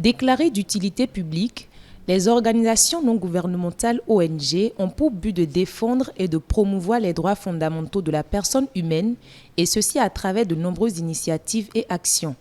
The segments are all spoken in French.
Déclarées d'utilité publique, les organisations non gouvernementales ONG ont pour but de défendre et de promouvoir les droits fondamentaux de la personne humaine, et ceci à travers de nombreuses initiatives et actions.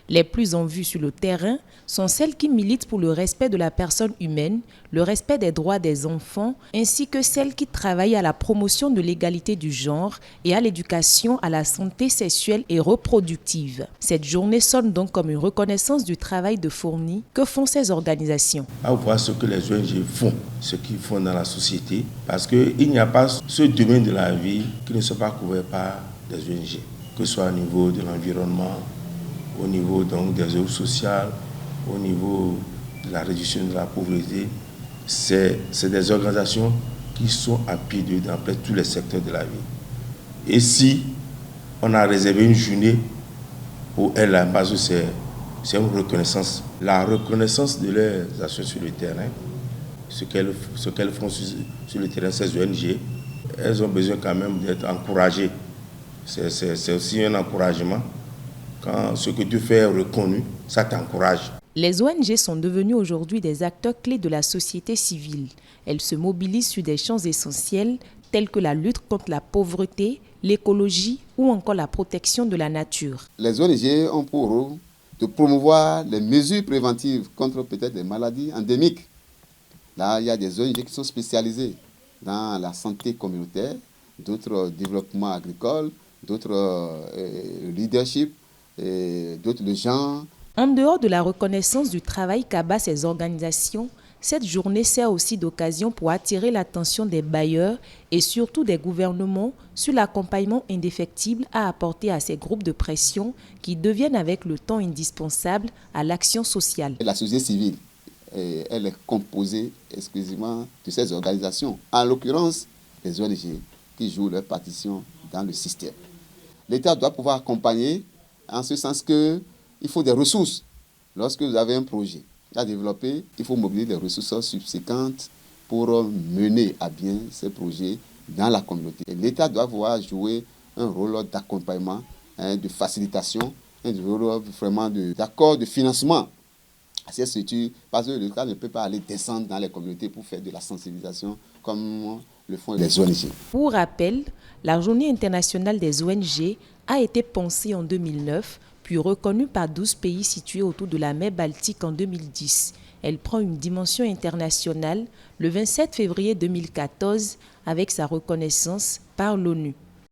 Les plus en vue sur le terrain sont celles qui militent pour le respect de la personne humaine, le respect des droits des enfants, ainsi que celles qui travaillent à la promotion de l'égalité du genre et à l'éducation à la santé sexuelle et reproductive. Cette journée sonne donc comme une reconnaissance du travail de fourni que font ces organisations. À voir ce que les ONG font, ce qu'ils font dans la société, parce qu'il n'y a pas ce domaine de la vie qui ne soit pas couvert par des ONG, que ce soit au niveau de l'environnement, au niveau donc des œuvres sociales, au niveau de la réduction de la pauvreté. C'est des organisations qui sont à pied d'œuvre dans tous les secteurs de la vie. Et si on a réservé une journée pour elles, parce que c'est une reconnaissance. La reconnaissance de leurs actions sur le terrain, ce qu'elles font sur le terrain, ces ONG, elles ont besoin quand même d'être encouragées. C'est aussi un encouragement. Quand ce que tu fais est reconnu, ça t'encourage. Les ONG sont devenues aujourd'hui des acteurs clés de la société civile. Elles se mobilisent sur des champs essentiels tels que la lutte contre la pauvreté, l'écologie ou encore la protection de la nature. Les ONG ont pour rôle de promouvoir les mesures préventives contre peut-être des maladies endémiques. Là, il y a des ONG qui sont spécialisées dans la santé communautaire, d'autres développement agricole, d'autres leadership, et d'autres le genre. En dehors de la reconnaissance du travail qu'abattent ces organisations, cette journée sert aussi d'occasion pour attirer l'attention des bailleurs et surtout des gouvernements sur l'accompagnement indéfectible à apporter à ces groupes de pression qui deviennent avec le temps indispensables à l'action sociale. La société civile, elle est composée exclusivement de ces organisations, en l'occurrence les ONG qui jouent leur partition dans le système. L'État doit pouvoir accompagner en ce sens qu'il faut des ressources. Lorsque vous avez un projet à développer, il faut mobiliser des ressources subséquentes pour mener à bien ces projets dans la communauté. L'État doit pouvoir jouer un rôle d'accompagnement, de facilitation, un rôle vraiment d'accord de financement à ces structures, parce que l'État ne peut pas aller descendre dans les communautés pour faire de la sensibilisation comme le font les ONG. Pour rappel, la Journée internationale des ONG a été pensée en 2009, puis reconnue par 12 pays situés autour de la mer Baltique en 2010. Elle prend une dimension internationale le 27 février 2014 avec sa reconnaissance par l'ONU.